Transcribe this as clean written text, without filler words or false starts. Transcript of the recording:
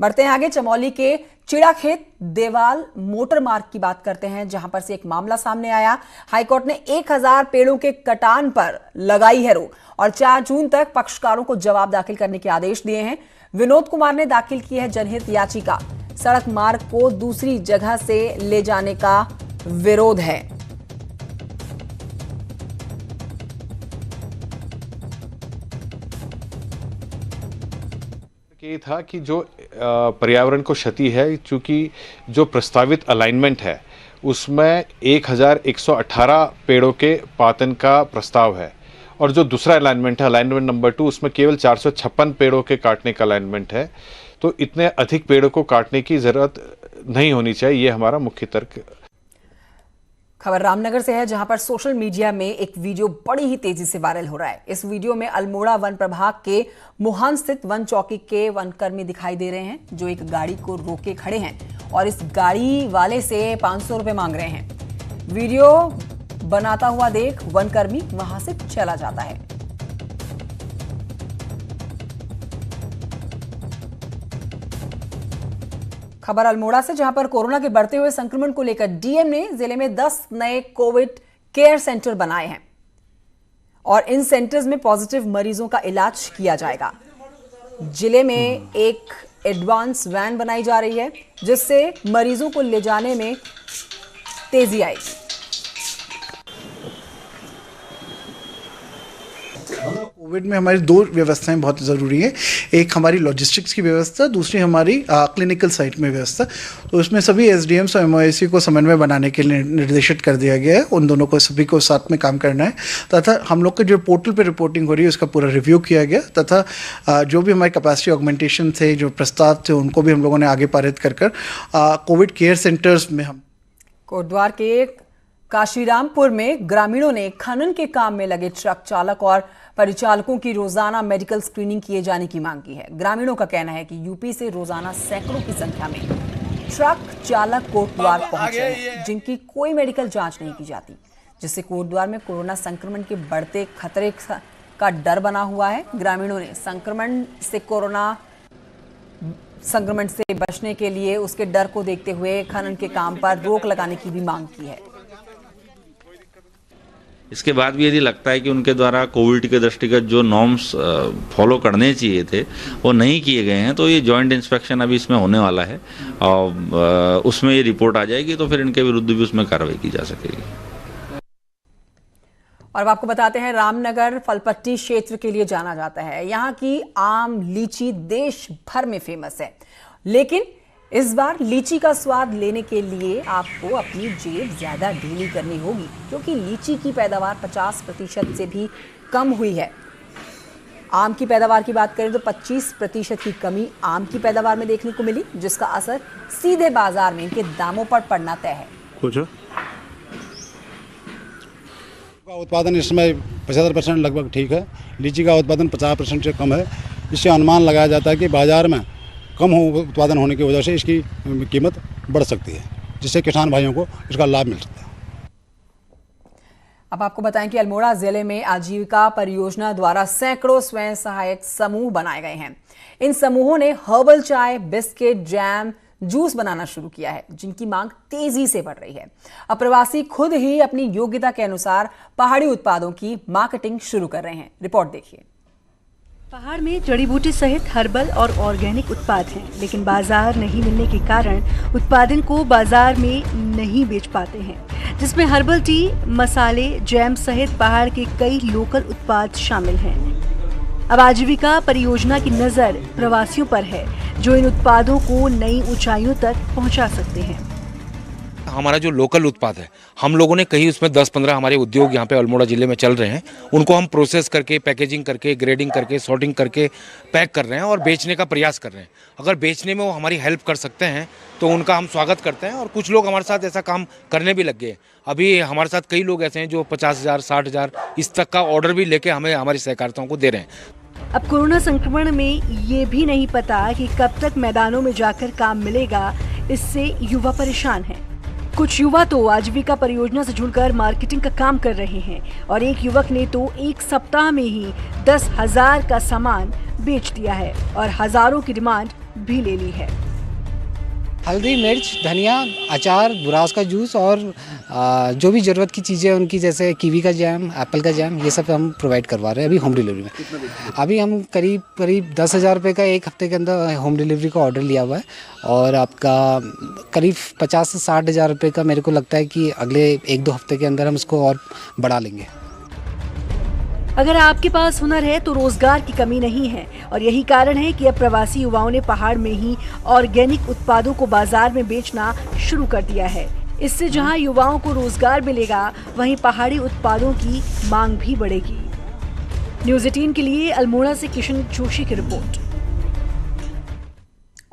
बढ़ते हैं आगे, चमोली के चिड़ाखेत देवाल मोटर मार्ग की बात करते हैं, जहां पर से एक मामला सामने आया। हाईकोर्ट ने 1000 पेड़ों के कटान पर लगाई है रोक और 4 जून तक पक्षकारों को जवाब दाखिल करने के आदेश दिए हैं। विनोद कुमार ने दाखिल की है जनहित याचिका। सड़क मार्ग को दूसरी जगह से ले जाने का विरोध है। ये था कि जो पर्यावरण को क्षति है, चूंकि जो प्रस्तावित अलाइनमेंट है उसमें 1118 पेड़ों के पातन का प्रस्ताव है और जो दूसरा अलाइनमेंट है, अलाइनमेंट नंबर 2, उसमें केवल 456 पेड़ों के काटने का अलाइनमेंट है। तो इतने अधिक पेड़ों को काटने की जरूरत नहीं होनी चाहिए, ये हमारा मुख्य तर्क। खबर रामनगर से है, जहां पर सोशल मीडिया में एक वीडियो बड़ी ही तेजी से वायरल हो रहा है। इस वीडियो में अल्मोड़ा वन प्रभाग के मुहान स्थित वन चौकी के वनकर्मी दिखाई दे रहे हैं, जो एक गाड़ी को रोके खड़े हैं और इस गाड़ी वाले से 500 रुपए मांग रहे हैं। वीडियो बनाता हुआ देख वनकर्मी वहां से चला जाता है। खबर अल्मोड़ा से, जहां पर कोरोना के बढ़ते हुए संक्रमण को लेकर डीएम ने जिले में 10 नए कोविड केयर सेंटर बनाए हैं और इन सेंटर्स में पॉजिटिव मरीजों का इलाज किया जाएगा। जिले में एक एडवांस वैन बनाई जा रही है, जिससे मरीजों को ले जाने में तेजी आएगी। कोविड में हमारी 2 व्यवस्थाएं बहुत ज़रूरी है। एक हमारी लॉजिस्टिक्स की व्यवस्था, दूसरी हमारी क्लिनिकल साइट में व्यवस्था। तो उसमें सभी एसडीएम्स और एमओएसी को समन्वय बनाने के लिए निर्देशित कर दिया गया है। उन दोनों को सभी को साथ में काम करना है तथा हम लोग के जो पोर्टल पे रिपोर्टिंग हो रही है उसका पूरा रिव्यू किया गया तथा जो भी हमारे कैपेसिटी ऑगमेंटेशन थे, जो प्रस्ताव थे, उनको भी हम लोगों ने आगे पारित कर कोविड केयर सेंटर्स में हम कोटद्वार के काशीरामपुर में ग्रामीणों ने खनन के काम में लगे ट्रक चालक और परिचालकों की रोजाना मेडिकल स्क्रीनिंग किए जाने की मांग की है। ग्रामीणों का कहना है कि यूपी से रोजाना सैकड़ों की संख्या में ट्रक चालक कोटद्वार पहुंचे हैं, जिनकी कोई मेडिकल जांच नहीं की जाती, जिससे कोटद्वार में कोरोना संक्रमण के बढ़ते खतरे का डर बना हुआ है। ग्रामीणों ने कोरोना संक्रमण से बचने के लिए उसके डर को देखते हुए खनन के काम पर रोक लगाने की भी मांग की है। इसके बाद भी यदि लगता है कि उनके द्वारा कोविड के दृष्टिगत जो नॉर्म्स फॉलो करने चाहिए थे वो नहीं किए गए हैं, तो ये जॉइंट इंस्पेक्शन अभी इसमें होने वाला है और उसमें ये रिपोर्ट आ जाएगी तो फिर इनके विरुद्ध भी उसमें कार्रवाई की जा सकेगी। और अब आपको बताते हैं, रामनगर फलपट्टी क्षेत्र के लिए जाना जाता है। यहाँ की आम लीची देश भर में फेमस है, लेकिन इस बार लीची का स्वाद लेने के लिए आपको अपनी जेब ज्यादा ढीली करनी होगी, क्योंकि लीची की पैदावार 50% से भी कम हुई है। आम की पैदावार की बात करें तो 25% की कमी आम की पैदावार में देखने को मिली, जिसका असर सीधे बाजार में इनके दामों पर पड़ना तय है। उत्पादन इस समय 75% लगभग ठीक है। लीची का उत्पादन 50% से कम है। इससे अनुमान लगाया जाता है कि बाजार में कम उत्पादन होने की वजह से इसकी कीमत बढ़ सकती है, जिससे किसान भाइयों को इसका लाभ मिल सकता है। अब आपको बताएं कि अल्मोड़ा जिले में आजीविका परियोजना द्वारा सैकड़ों स्वयं सहायक समूह बनाए गए हैं। इन समूहों ने हर्बल चाय, बिस्किट, जैम, जूस बनाना शुरू किया है, जिनकी मांग तेजी से बढ़ रही है। अब प्रवासी खुद ही अपनी योग्यता के अनुसार पहाड़ी उत्पादों की मार्केटिंग शुरू कर रहे हैं। रिपोर्ट देखिए। पहाड़ में जड़ी बूटी सहित हर्बल और ऑर्गेनिक उत्पाद हैं, लेकिन बाजार नहीं मिलने के कारण उत्पादन को बाजार में नहीं बेच पाते हैं, जिसमें हर्बल टी, मसाले, जैम सहित पहाड़ के कई लोकल उत्पाद शामिल हैं। अब आजीविका परियोजना की नजर प्रवासियों पर है, जो इन उत्पादों को नई ऊंचाइयों तक पहुंचा सकते हैं। हमारा जो लोकल उत्पाद है, हम लोगों ने कहीं उसमें 10-15 हमारे उद्योग यहाँ पे अल्मोड़ा जिले में चल रहे हैं, उनको हम प्रोसेस करके, पैकेजिंग करके, ग्रेडिंग करके, सॉर्टिंग करके पैक कर रहे हैं और बेचने का प्रयास कर रहे हैं। अगर बेचने में वो हमारी हेल्प कर सकते हैं तो उनका हम स्वागत करते हैं और कुछ लोग हमारे साथ ऐसा काम करने भी लग गए। अभी हमारे साथ कई लोग ऐसे हैं जो 50,000, 60,000 इस तक का ऑर्डर भी लेके हमें हमारी सहकारिताओं को दे रहे हैं। अब कोरोना संक्रमण में ये भी नहीं पता कि कब तक मैदानों में जाकर काम मिलेगा, इससे युवा परेशान हैं। कुछ युवा तो आजीविका परियोजना से जुड़कर मार्केटिंग का काम कर रहे हैं और एक युवक ने तो एक सप्ताह में ही 10,000 का सामान बेच दिया है और हजारों की डिमांड भी ले ली है। हल्दी, मिर्च, धनिया, अचार, बुरास का जूस और जो भी ज़रूरत की चीज़ें उनकी, जैसे कीवी का जैम, एप्पल का जैम, ये सब हम प्रोवाइड करवा रहे हैं अभी होम डिलीवरी में। अभी हम करीब 10,000 रुपये का एक हफ्ते के अंदर होम डिलीवरी का ऑर्डर लिया हुआ है और आपका करीब 50 से 60,000 रुपये का मेरे को लगता है कि अगले 1-2 हफ्ते के अंदर हम इसको और बढ़ा लेंगे। अगर आपके पास हुनर है तो रोजगार की कमी नहीं है और यही कारण है कि अब प्रवासी युवाओं ने पहाड़ में ही ऑर्गेनिक उत्पादों को बाजार में बेचना शुरू कर दिया है। इससे जहां युवाओं को रोजगार मिलेगा, वहीं पहाड़ी उत्पादों की मांग भी बढ़ेगी। न्यूज़ 18 के लिए अल्मोड़ा से किशन जोशी की रिपोर्ट।